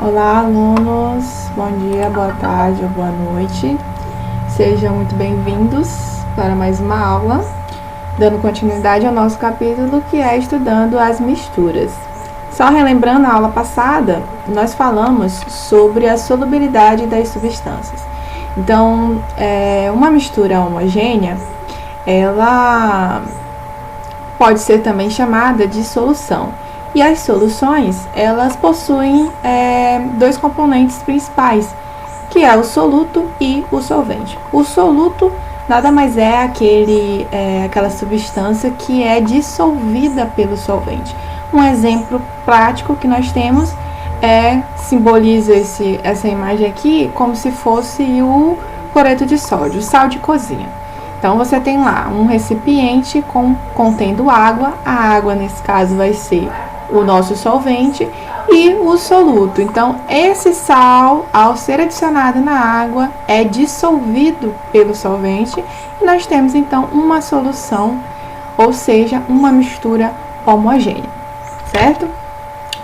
Olá, alunos! Bom dia, boa tarde ou boa noite. Sejam muito bem-vindos para mais uma aula, dando continuidade ao nosso capítulo que é estudando as misturas. Só relembrando a aula passada, nós falamos sobre a solubilidade das substâncias. Então, uma mistura homogênea, ela pode ser também chamada de solução. E as soluções, elas possuem dois componentes principais, que é o soluto e o solvente. O soluto nada mais é aquela substância que é dissolvida pelo solvente. Um exemplo prático que nós temos simboliza essa imagem aqui como se fosse o cloreto de sódio, sal de cozinha. Então, você tem lá um recipiente contendo água. A água, nesse caso, vai ser o nosso solvente e o soluto. Então, esse sal, ao ser adicionado na água, é dissolvido pelo solvente e nós temos, então, uma solução, ou seja, uma mistura homogênea, certo?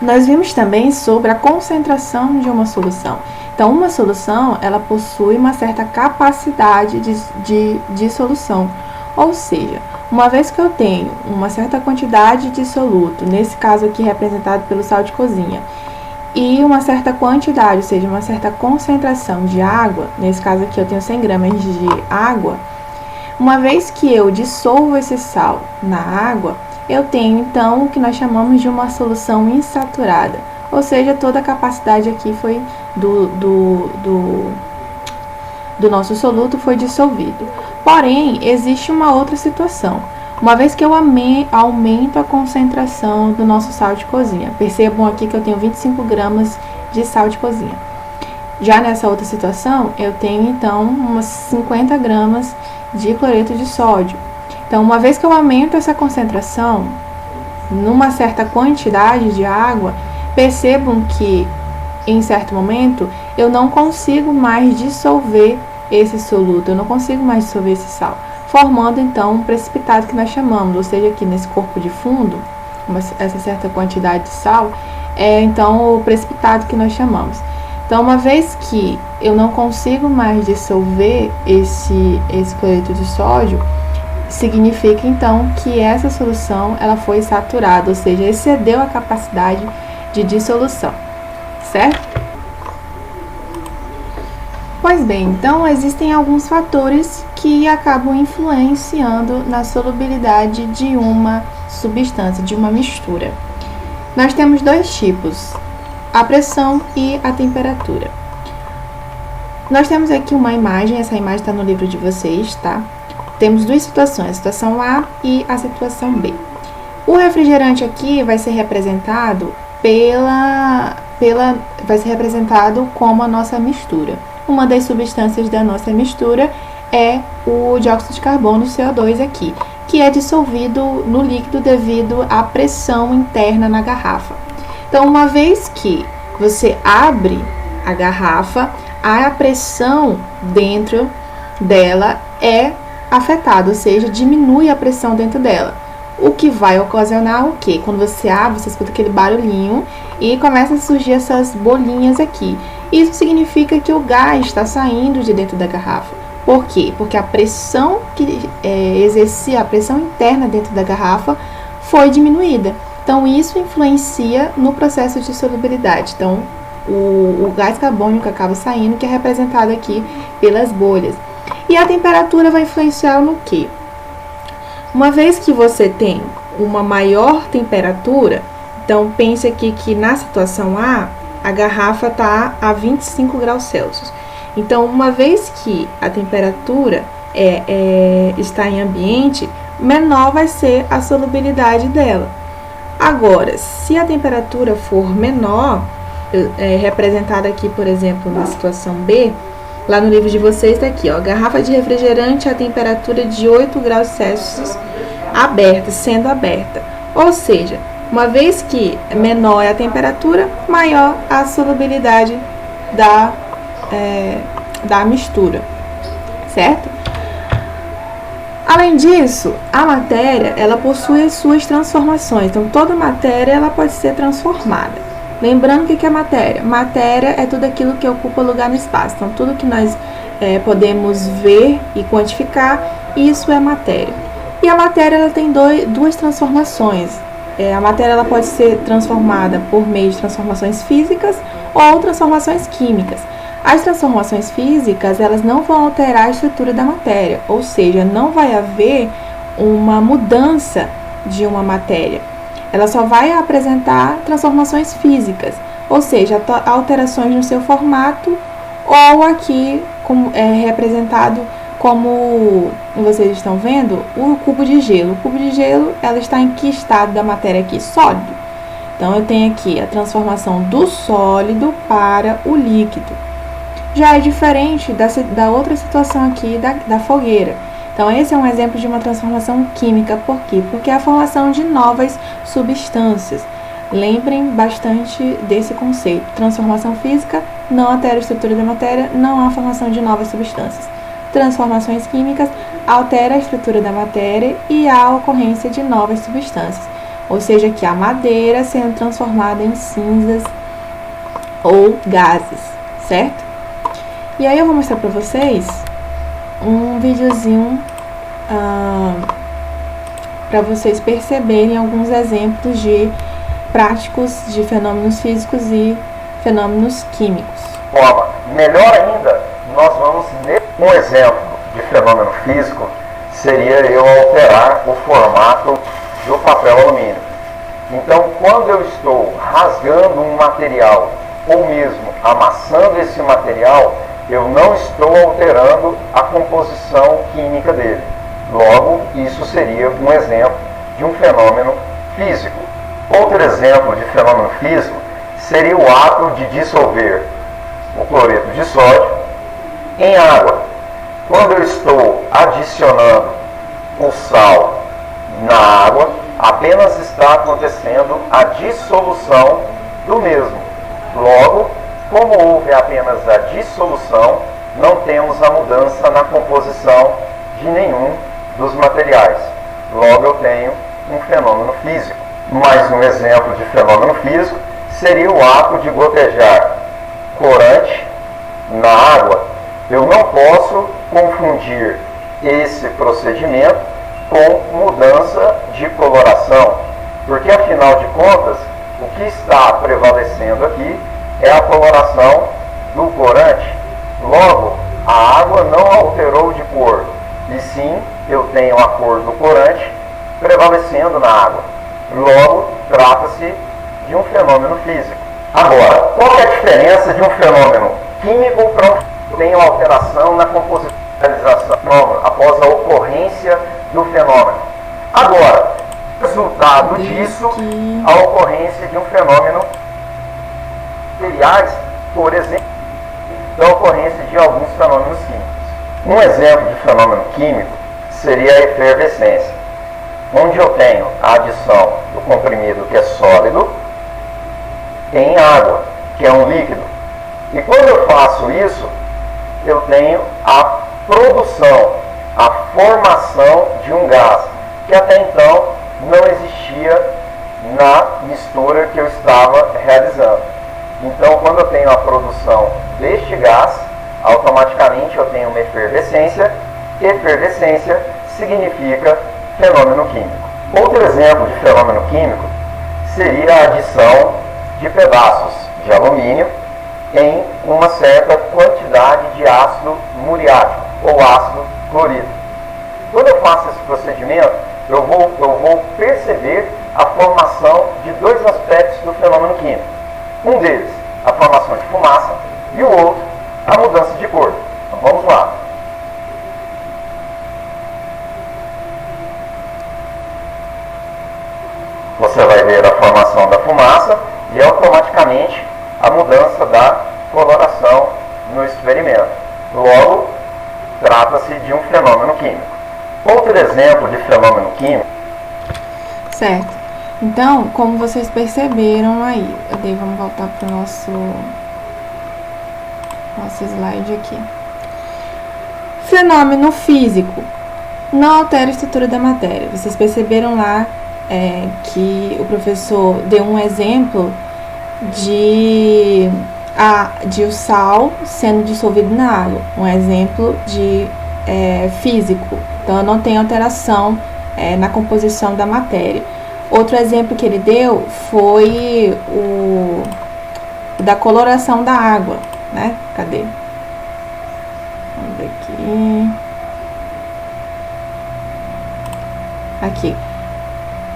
Nós vimos também sobre a concentração de uma solução. Então, uma solução, ela possui uma certa capacidade de dissolução, ou seja, uma vez que eu tenho uma certa quantidade de soluto, nesse caso aqui representado pelo sal de cozinha, e uma certa quantidade, ou seja, uma certa concentração de água, nesse caso aqui eu tenho 100 gramas de água, uma vez que eu dissolvo esse sal na água, eu tenho então o que nós chamamos de uma solução insaturada, ou seja, toda a capacidade aqui foi do nosso soluto foi dissolvido. Porém, existe uma outra situação. Uma vez que eu aumento a concentração do nosso sal de cozinha, percebam aqui que eu tenho 25 gramas de sal de cozinha. Já nessa outra situação, eu tenho então umas 50 gramas de cloreto de sódio. Então, uma vez que eu aumento essa concentração numa certa quantidade de água, percebam que em certo momento eu não consigo mais dissolver esse soluto, eu não consigo mais dissolver esse sal, formando então um precipitado que nós chamamos, ou seja, aqui nesse corpo de fundo, essa certa quantidade de sal, é então o precipitado que nós chamamos. Então, uma vez que eu não consigo mais dissolver esse cloreto de sódio, significa então que essa solução ela foi saturada, ou seja, excedeu a capacidade de dissolução, certo? Pois bem, então existem alguns fatores que acabam influenciando na solubilidade de uma substância, de uma mistura. Nós temos dois tipos, a pressão e a temperatura. Nós temos aqui uma imagem, essa imagem está no livro de vocês, tá? Temos duas situações, a situação A e a situação B. O refrigerante aqui vai ser representado vai ser representado como a nossa mistura. Uma das substâncias da nossa mistura é o dióxido de carbono, CO2 aqui, que é dissolvido no líquido devido à pressão interna na garrafa. Então, uma vez que você abre a garrafa, a pressão dentro dela é afetada, ou seja, diminui a pressão dentro dela. O que vai ocasionar o quê? Quando você abre, você escuta aquele barulhinho e começa a surgir essas bolinhas aqui. Isso significa que o gás está saindo de dentro da garrafa. Por quê? Porque a pressão que exercia, a pressão interna dentro da garrafa foi diminuída. Então, isso influencia no processo de solubilidade. Então, o gás carbônico acaba saindo, que é representado aqui pelas bolhas. E a temperatura vai influenciar no quê? Uma vez que você tem uma maior temperatura, então pense aqui que na situação a garrafa está a 25 graus Celsius. Então, uma vez que a temperatura está em ambiente, menor vai ser a solubilidade dela. Agora, se a temperatura for menor, representada aqui, por exemplo, na situação B, lá no livro de vocês está aqui, ó, garrafa de refrigerante a temperatura de 8 graus Celsius sendo aberta. Ou seja, uma vez que menor é a temperatura, maior a solubilidade da mistura, certo? Além disso, a matéria, ela possui as suas transformações. Então, toda matéria, ela pode ser transformada. Lembrando o que é matéria. Matéria é tudo aquilo que ocupa lugar no espaço. Então, tudo que nós podemos ver e quantificar, isso é matéria. E a matéria ela tem duas transformações. A matéria ela pode ser transformada por meio de transformações físicas ou transformações químicas. As transformações físicas, elas não vão alterar a estrutura da matéria, ou seja, não vai haver uma mudança de uma matéria. Ela só vai apresentar transformações físicas, ou seja, alterações no seu formato, ou aqui é representado como vocês estão vendo, o cubo de gelo. O cubo de gelo, ela está em que estado da matéria aqui? Sólido. Então, eu tenho aqui a transformação do sólido para o líquido. Já é diferente da outra situação aqui da fogueira. Então, esse é um exemplo de uma transformação química. Por quê? Porque é a formação de novas substâncias. Lembrem bastante desse conceito. Transformação física não altera a estrutura da matéria, não há formação de novas substâncias. Transformações químicas altera a estrutura da matéria e há a ocorrência de novas substâncias. Ou seja, que a madeira sendo transformada em cinzas ou gases, certo? E aí eu vou mostrar para vocês um videozinho para vocês perceberem alguns exemplos de práticos de fenômenos físicos e fenômenos químicos. Melhor ainda, nós vamos ver um exemplo de fenômeno físico, seria eu alterar o formato do papel alumínio. Então, quando eu estou rasgando um material ou mesmo amassando esse material, eu não estou alterando a composição química dele. Logo, isso seria um exemplo de um fenômeno físico. Outro exemplo de fenômeno físico seria o ato de dissolver o cloreto de sódio em água. Quando eu estou adicionando o sal na água, apenas está acontecendo a dissolução do mesmo. Logo, como houve apenas a dissolução, não temos a mudança na composição de nenhum dos materiais. Logo, eu tenho um fenômeno físico. Mais um exemplo de fenômeno físico seria o ato de gotejar corante na água. Eu não posso confundir esse procedimento com mudança de coloração, porque afinal de contas, o que está prevalecendo aqui é a coloração do corante. Logo, a água não alterou de cor, e sim eu tenho a cor do corante prevalecendo na água. Logo, trata-se de um fenômeno físico. Agora, qual é a diferença de um fenômeno químico para um tem uma alteração na composição após a ocorrência do fenômeno? Agora, resultado disso, a ocorrência de um fenômeno materiais, por exemplo, da ocorrência de alguns fenômenos químicos. Um exemplo de fenômeno químico seria a efervescência, onde eu tenho a adição do comprimido que é sólido em água, que é um líquido. E quando eu faço isso, eu tenho a produção, a formação de um gás, que até então não existia na mistura que eu estava realizando. Então, quando eu tenho a produção deste gás, automaticamente eu tenho uma efervescência. Efervescência significa fenômeno químico. Outro exemplo de fenômeno químico seria a adição de pedaços de alumínio em uma certa quantidade de ácido muriático ou ácido clorídrico. Quando eu faço esse procedimento, eu vou perceber a formação de dois aspectos do fenômeno químico. Um deles, a formação de fumaça, e o outro, a mudança de cor. Então, vamos lá. Você vai ver a formação da fumaça e automaticamente a mudança da coloração no experimento. Logo, trata-se de um fenômeno químico. Outro exemplo de fenômeno químico. Certo. Então, como vocês perceberam aí, vamos voltar para o nosso slide aqui. Fenômeno físico não altera a estrutura da matéria. Vocês perceberam lá que o professor deu um exemplo de o sal sendo dissolvido na água, um exemplo de físico. Então, eu não tenho alteração na composição da matéria. Outro exemplo que ele deu foi o da coloração da água, né? Cadê? Vamos ver aqui. Aqui.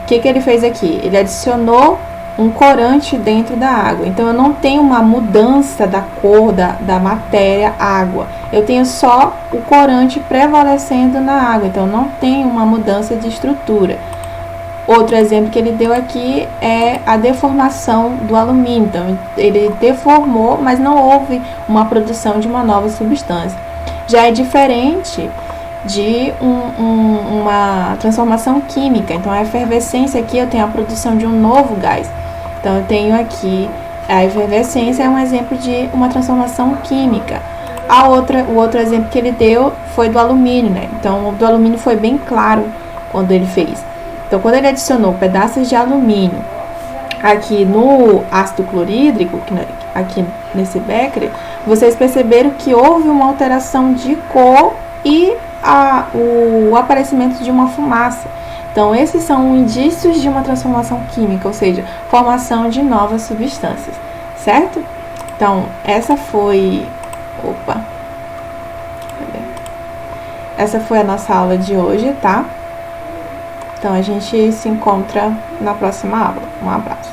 O que ele fez aqui? Ele adicionou um corante dentro da água. Então, eu não tenho uma mudança da cor da matéria água. Eu tenho só o corante prevalecendo na água. Então, eu não tenho uma mudança de estrutura. Outro exemplo que ele deu aqui é a deformação do alumínio. Então, ele deformou, mas não houve uma produção de uma nova substância. Já é diferente de uma transformação química. Então, a efervescência aqui, eu tenho a produção de um novo gás. Então, eu tenho aqui a efervescência, é um exemplo de uma transformação química. O outro exemplo que ele deu foi do alumínio, né? Então, o do alumínio foi bem claro quando ele fez. Então, quando ele adicionou pedaços de alumínio aqui no ácido clorídrico, aqui nesse becker, vocês perceberam que houve uma alteração de cor e o aparecimento de uma fumaça. Então, esses são indícios de uma transformação química, ou seja, formação de novas substâncias, certo? Então, essa foi... Essa foi a nossa aula de hoje, tá? Então, a gente se encontra na próxima aula. Um abraço.